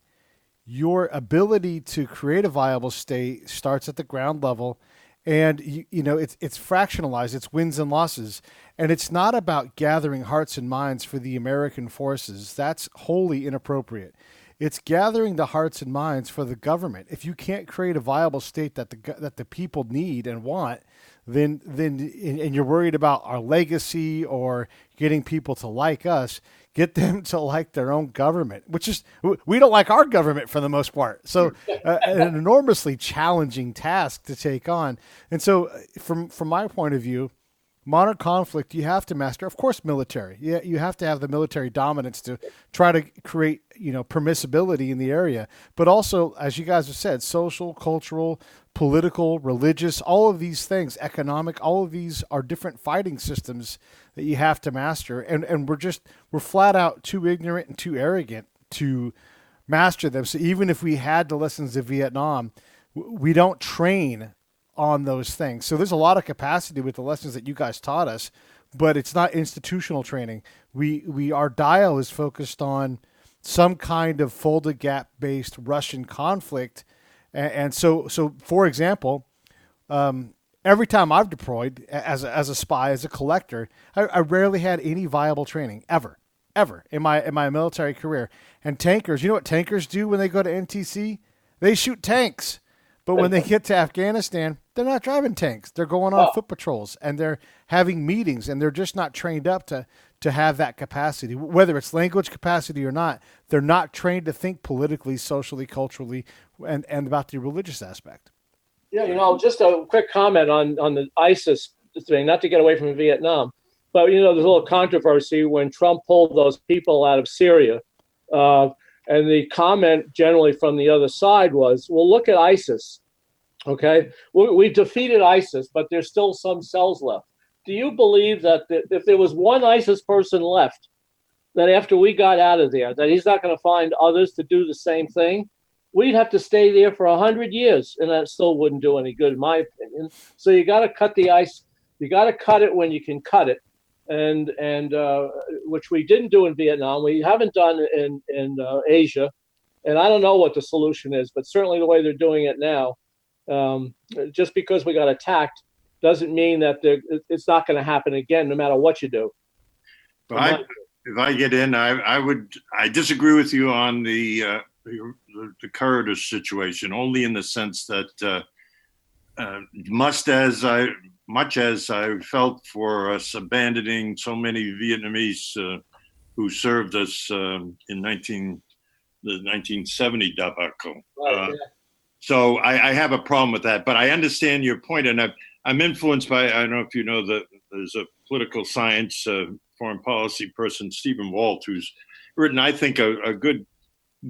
S3: your ability to create a viable state starts at the ground level, and it's fractionalized. It's wins and losses, and it's not about gathering hearts and minds for the American forces. That's wholly inappropriate. It's gathering the hearts and minds for the government. If you can't create a viable state that the people need and want, then and you're worried about our legacy or getting people to like us, get them to like their own government, which is, we don't like our government for the most part. So an enormously challenging task to take on. And so from my point of view, modern conflict, you have to master, of course, military. Yeah, you have to have the military dominance to try to create, permissibility in the area. But also, as you guys have said, social, cultural, political, religious, all of these things, economic, all of these are different fighting systems that you have to master. And we're flat out too ignorant and too arrogant to master them. So even if we had the lessons of Vietnam, we don't train on those things. So there's a lot of capacity with the lessons that you guys taught us, but it's not institutional training. Our dial is focused on some kind of folded gap based Russian conflict. And so for example, every time I've deployed as a spy, as a collector, I rarely had any viable training ever in my military career. And tankers, you know what tankers do when they go to NTC? They shoot tanks. But when they get to Afghanistan, they're not driving tanks. They're going on foot patrols, and they're having meetings, and they're just not trained up to have that capacity. Whether it's language capacity or not, they're not trained to think politically, socially, culturally, and about the religious aspect.
S6: Yeah, just a quick comment on the ISIS thing, not to get away from Vietnam. But, there's a little controversy when Trump pulled those people out of Syria. And the comment generally from the other side was, well, look at ISIS. Okay, we defeated ISIS, but there's still some cells left. Do you believe that if there was one ISIS person left, that after we got out of there, that he's not going to find others to do the same thing? We'd have to stay there for 100 years, and that still wouldn't do any good, in my opinion. So you got to cut the ice. You got to cut it when you can cut it. And which we didn't do in Vietnam. We haven't done in Asia. And I don't know what the solution is, but certainly the way they're doing it now, just because we got attacked doesn't mean that it's not going to happen again, no matter what you do.
S4: But if I get in, I disagree with you on the Kurdish situation, only in the sense that much as I felt for us abandoning so many Vietnamese who served us in the 1970 debacle. So I have a problem with that, but I understand your point, and I'm influenced by, I don't know if you know that there's a political science foreign policy person, Stephen Walt, who's written, I think, a good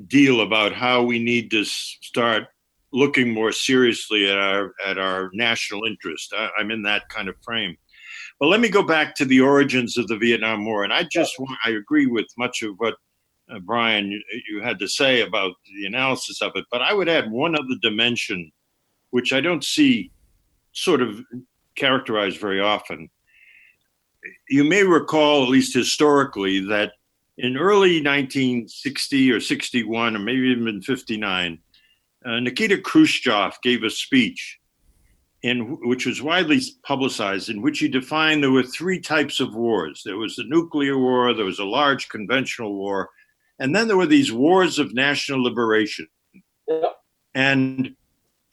S4: deal about how we need to start looking more seriously at our national interest. I'm in that kind of frame. But let me go back to the origins of the Vietnam War. And I agree with much of what, Brian, you had to say about the analysis of it. But I would add one other dimension, which I don't see sort of characterized very often. You may recall, at least historically, that in early 1960 or 61, or maybe even 59, Nikita Khrushchev gave a speech which was widely publicized, in which he defined there were three types of wars. There was the nuclear war, there was a large conventional war, and then there were these wars of national liberation.
S6: Yeah.
S4: And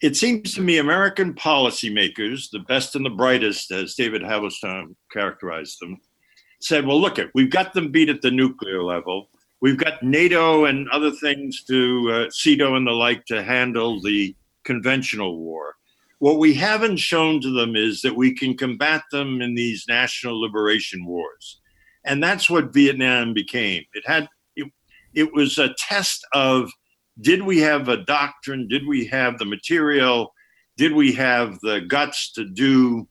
S4: it seems to me American policymakers, the best and the brightest, as David Halberstam characterized them, said, well, look, we've got them beat at the nuclear level. We've got NATO and other things CETO and the like to handle the conventional war. What we haven't shown to them is that we can combat them in these national liberation wars. And that's what Vietnam became. It was a test of, did we have a doctrine? Did we have the material? Did we have the guts to do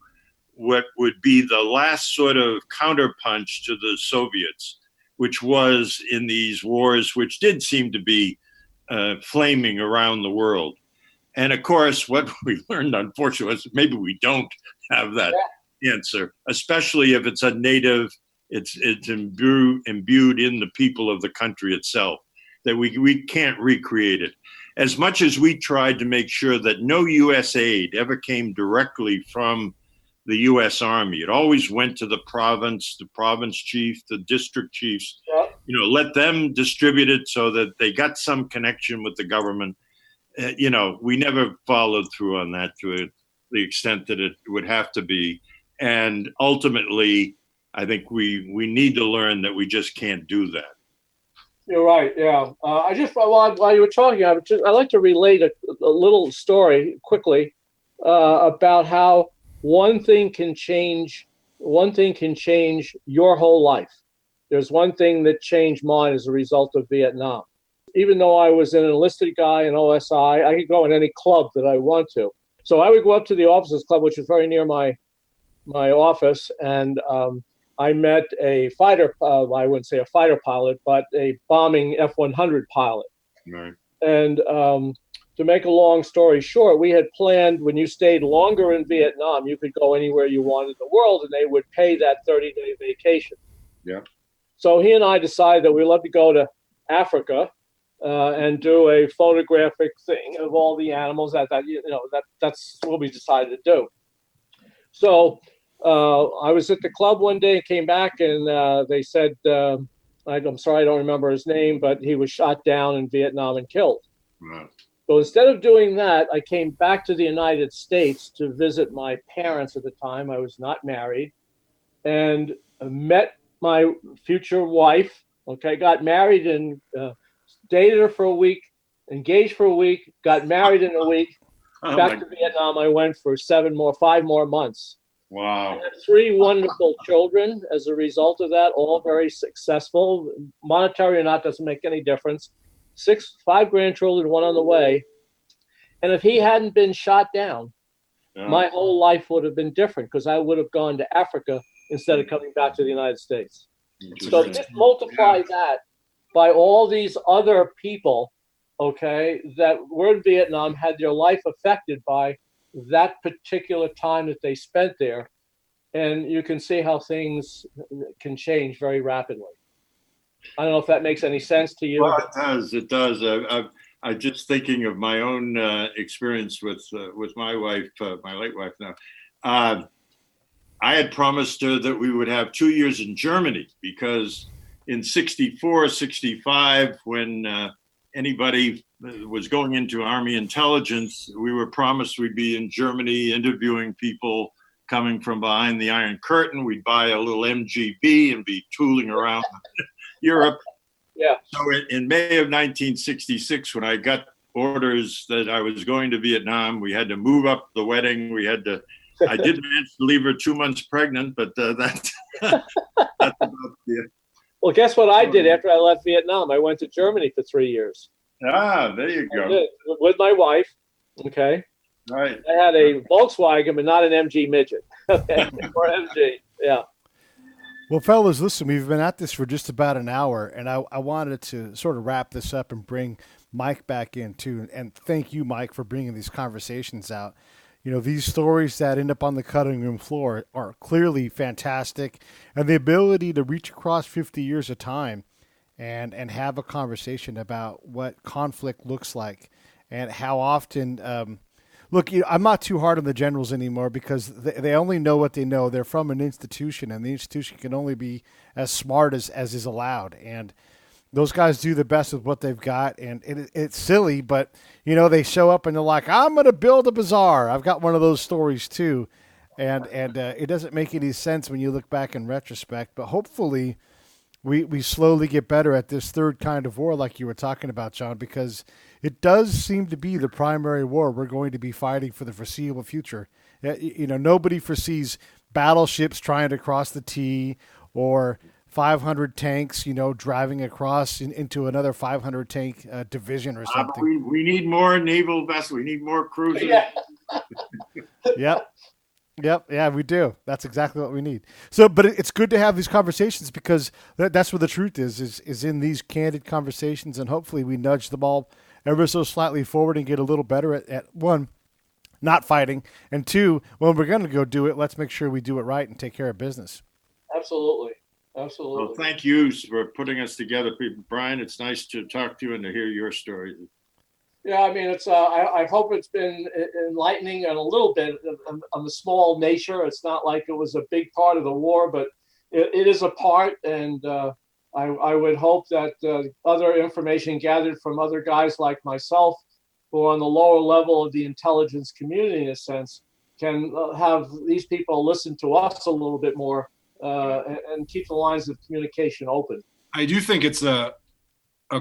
S4: what would be the last sort of counterpunch to the Soviets, which was in these wars, which did seem to be flaming around the world. And of course, what we learned, unfortunately, is maybe we don't have that answer, especially if it's a native, it's imbued in the people of the country itself, that we can't recreate it. As much as we tried to make sure that no U.S. aid ever came directly from the U.S. Army, it always went to the province chief, the district chiefs, let them distribute it so that they got some connection with the government. We never followed through on that to the extent that it would have to be. And ultimately, I think we need to learn that we just can't do that.
S6: You're right. Yeah. While you were talking, I'd like to relate a little story quickly about how one thing can change your whole life. There's one thing that changed mine as a result of Vietnam. Even though I was an enlisted guy in OSI, I could go in any club that I want to. So I would go up to the officers club, which is very near my office, and I met a fighter, I wouldn't say a fighter pilot, but a bombing F-100 pilot.
S4: Right.
S6: And to make a long story short, we had planned when you stayed longer in Vietnam, you could go anywhere you wanted in the world, and they would pay that 30-day vacation.
S4: Yeah. So
S6: he and I decided that we'd love to go to Africa and do a photographic thing of all the animals. That's what we decided to do. So I was at the club one day and came back, and they said, I'm sorry, I don't remember his name, but he was shot down in Vietnam and killed.
S4: Right.
S6: So instead of doing that, I came back to the United States to visit my parents at the time. I was not married, and met my future wife. Okay, got married and dated her for a week, engaged for a week, got married in a week. Back to Vietnam I went for 5 more months.
S4: Wow.
S6: I had 3 wonderful children as a result of that, all very successful. Monetary or not doesn't make any difference. 5 grandchildren, 1 on the way. And if he hadn't been shot down, my whole life would have been different, because I would have gone to Africa instead of coming back to the United States. So just multiply that by all these other people, okay, that were in Vietnam, had their life affected by that particular time that they spent there. And you can see how things can change very rapidly. I don't know if that makes any sense to you.
S4: Well, it does. I'm just thinking of my own experience with my wife, my late wife now. I had promised her that we would have 2 years in Germany, because in 64, 65, when anybody was going into Army intelligence, we were promised we'd be in Germany interviewing people coming from behind the Iron Curtain. We'd buy a little MGB and be tooling around Europe.
S6: Yeah.
S4: So in May of 1966, when I got orders that I was going to Vietnam, we had to move up the wedding. I did manage to leave her 2 months pregnant, but that's about it.
S6: Well, guess what I did after I left Vietnam? I went to Germany for 3 years.
S4: Ah, there you go.
S6: With my wife. Okay.
S4: Right.
S6: I had a Volkswagen, but not an MG midget. Okay. Or MG. Yeah.
S3: Well, fellas, listen, we've been at this for just about an hour, and I wanted to sort of wrap this up and bring Mike back in too. And thank you, Mike, for bringing these conversations out. You know, these stories that end up on the cutting room floor are clearly fantastic, and the ability to reach across 50 years of time and have a conversation about what conflict looks like and how often look, I'm not too hard on the generals anymore, because they only know what they know. They're from an institution, and the institution can only be as smart as is allowed. And those guys do the best with what they've got, and it's silly, but, you know, they show up and they're like, I'm going to build a bazaar. I've got one of those stories too, and it doesn't make any sense when you look back in retrospect, but hopefully we slowly get better at this third kind of war like you were talking about, John, because it does seem to be the primary war we're going to be fighting for the foreseeable future. You know, nobody foresees battleships trying to cross the T, or 500 tanks, you know, driving across into another 500 tank division or something.
S4: We need more naval vessels. We need more cruisers.
S6: Yeah.
S3: Yep. Yeah, we do. That's exactly what we need. So, but it's good to have these conversations, because that's where the truth is in these candid conversations, and hopefully we nudge the ball ever so slightly forward and get a little better at one, not fighting, and two, when we're going to go do it, let's make sure we do it right and take care of business.
S6: Absolutely.
S4: Well, thank you for putting us together, Brian. It's nice to talk to you and to hear your story.
S6: Yeah, I mean, it's. I hope it's been enlightening and a little bit on the small nature. It's not like it was a big part of the war, but it is a part, and I would hope that other information gathered from other guys like myself, who are on the lower level of the intelligence community, in a sense, can have these people listen to us a little bit more and keep the lines of communication open.
S13: I do think it's a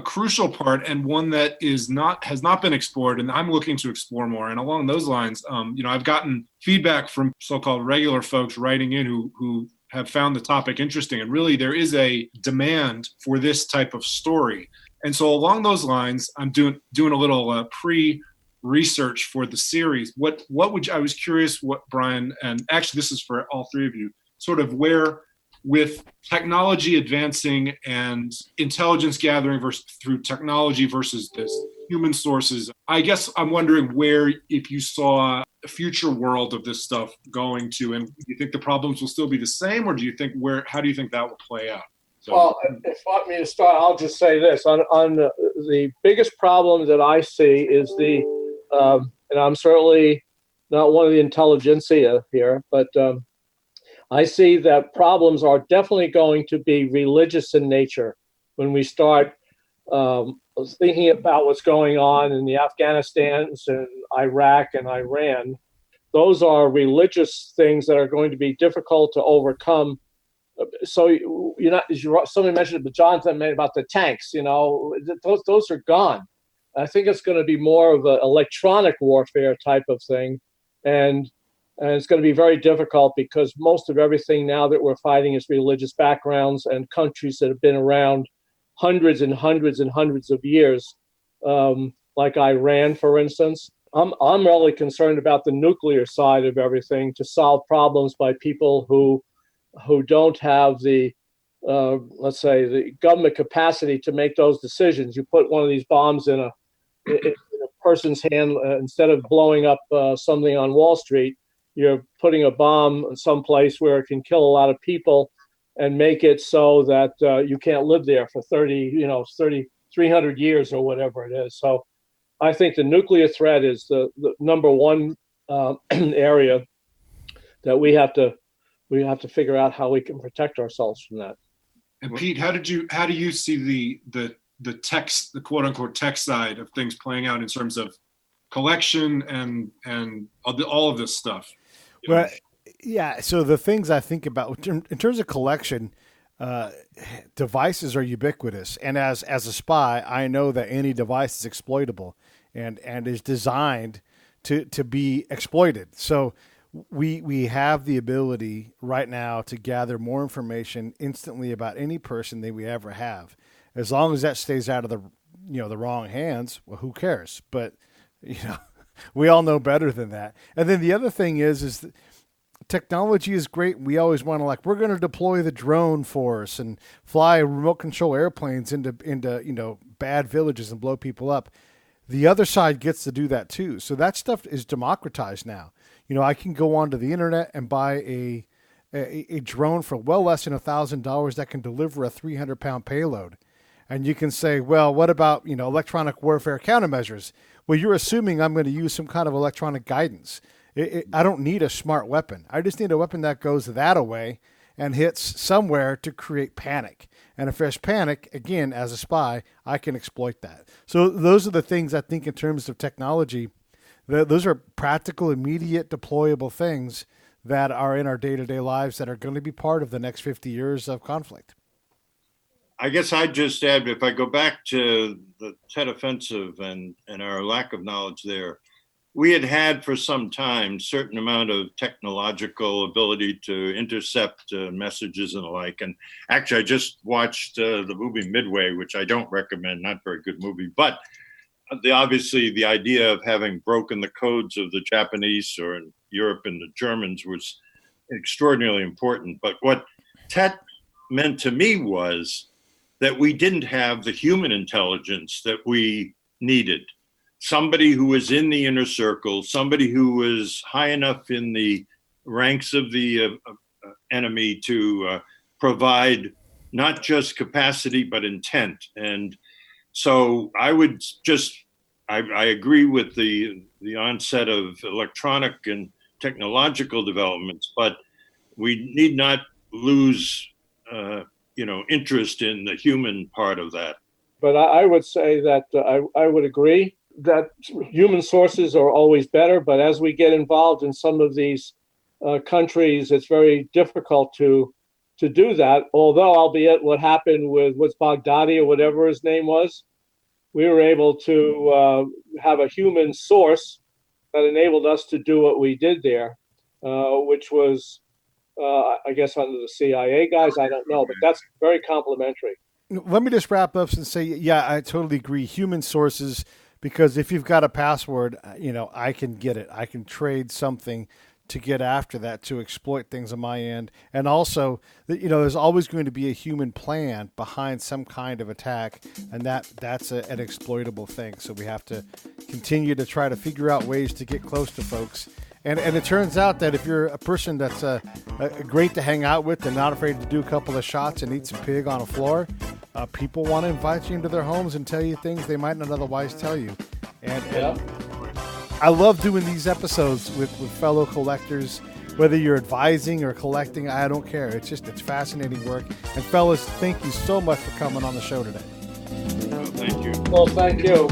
S13: crucial part, and one that has not been explored, and I'm looking to explore more. And along those lines, I've gotten feedback from so-called regular folks writing in who have found the topic interesting, and really there is a demand for this type of story. And so along those lines, I'm doing a little pre-research for the series. I was curious what Brian, and actually this is for all three of you, sort of where, with technology advancing and intelligence gathering through technology versus this human sources, I guess I'm wondering where, if you saw a future world of this stuff going to, and do you think the problems will still be the same, or do you think how do you think that will play out? So,
S6: well, if you want me to start, I'll just say this. On the biggest problem that I see is and I'm certainly not one of the intelligentsia here, but I see that problems are definitely going to be religious in nature when we start thinking about what's going on in the Afghanistans and Iraq and Iran. Those are religious things that are going to be difficult to overcome. So somebody mentioned, but Jonathan made about the tanks. Those are gone. I think it's going to be more of an electronic warfare type of thing, and it's going to be very difficult because most of everything now that we're fighting is religious backgrounds and countries that have been around hundreds and hundreds and hundreds of years, like Iran, for instance. I'm really concerned about the nuclear side of everything, to solve problems by people who don't have the, let's say, the government capacity to make those decisions. You put one of these bombs in a person's hand, instead of blowing up something on Wall Street, you're putting a bomb someplace where it can kill a lot of people and make it so that you can't live there for 300 years or whatever it is. So I think the nuclear threat is the number one area that we have to figure out how we can protect ourselves from that.
S13: And Pete, how do you see the text, the quote unquote tech side of things playing out in terms of collection and all of this stuff?
S3: Well, yeah. So the things I think about in terms of collection, devices are ubiquitous, and as a spy, I know that any device is exploitable and is designed to be exploited. So we have the ability right now to gather more information instantly about any person than we ever have, as long as that stays out of the wrong hands. Well, who cares? But we all know better than that. And then the other thing is that technology is great. We always want to we're going to deploy the drone force and fly remote control airplanes into bad villages and blow people up. The other side gets to do that too. So that stuff is democratized now. I can go onto the internet and buy a drone for well less than $1,000 that can deliver a 300-pound payload. And you can say, well, what about, electronic warfare countermeasures? Well, you're assuming I'm going to use some kind of electronic guidance. I don't need a smart weapon. I just need a weapon that goes that away and hits somewhere to create panic. And if there's panic, again, as a spy, I can exploit that. So those are the things I think in terms of technology. Those are practical, immediate, deployable things that are in our day-to-day lives that are going to be part of the next 50 years of conflict.
S4: I guess I'd just add, if I go back to the Tet Offensive and our lack of knowledge there, we had for some time certain amount of technological ability to intercept messages and the like. And actually, I just watched the movie Midway, which I don't recommend, not very good movie, but obviously the idea of having broken the codes of the Japanese or in Europe and the Germans was extraordinarily important. But what Tet meant to me was that we didn't have the human intelligence that we needed. Somebody who was in the inner circle, somebody who was high enough in the ranks of the enemy to provide not just capacity, but intent. And so I would I agree with the onset of electronic and technological developments, but we need not lose, interest in the human part of that.
S6: But I would say that I would agree that human sources are always better. But as we get involved in some of these countries, it's very difficult to do that. Although, albeit what happened with Baghdadi or whatever his name was, we were able to have a human source that enabled us to do what we did there, which was, I guess, under the CIA guys. I don't know, but that's very complimentary.
S3: Let me just wrap up and say, yeah, I totally agree. Human sources, because if you've got a password, I can get it. I can trade something to get after that, to exploit things on my end. And also, there's always going to be a human plan behind some kind of attack, and that's an exploitable thing. So we have to continue to try to figure out ways to get close to folks. And it turns out that if you're a person that's great to hang out with and not afraid to do a couple of shots and eat some pig on a floor, people want to invite you into their homes and tell you things they might not otherwise tell you. And I love doing these episodes with fellow collectors, whether you're advising or collecting, I don't care. It's fascinating work. And fellas, thank you so much for coming on the show today.
S4: Thank you.
S6: Well, thank you.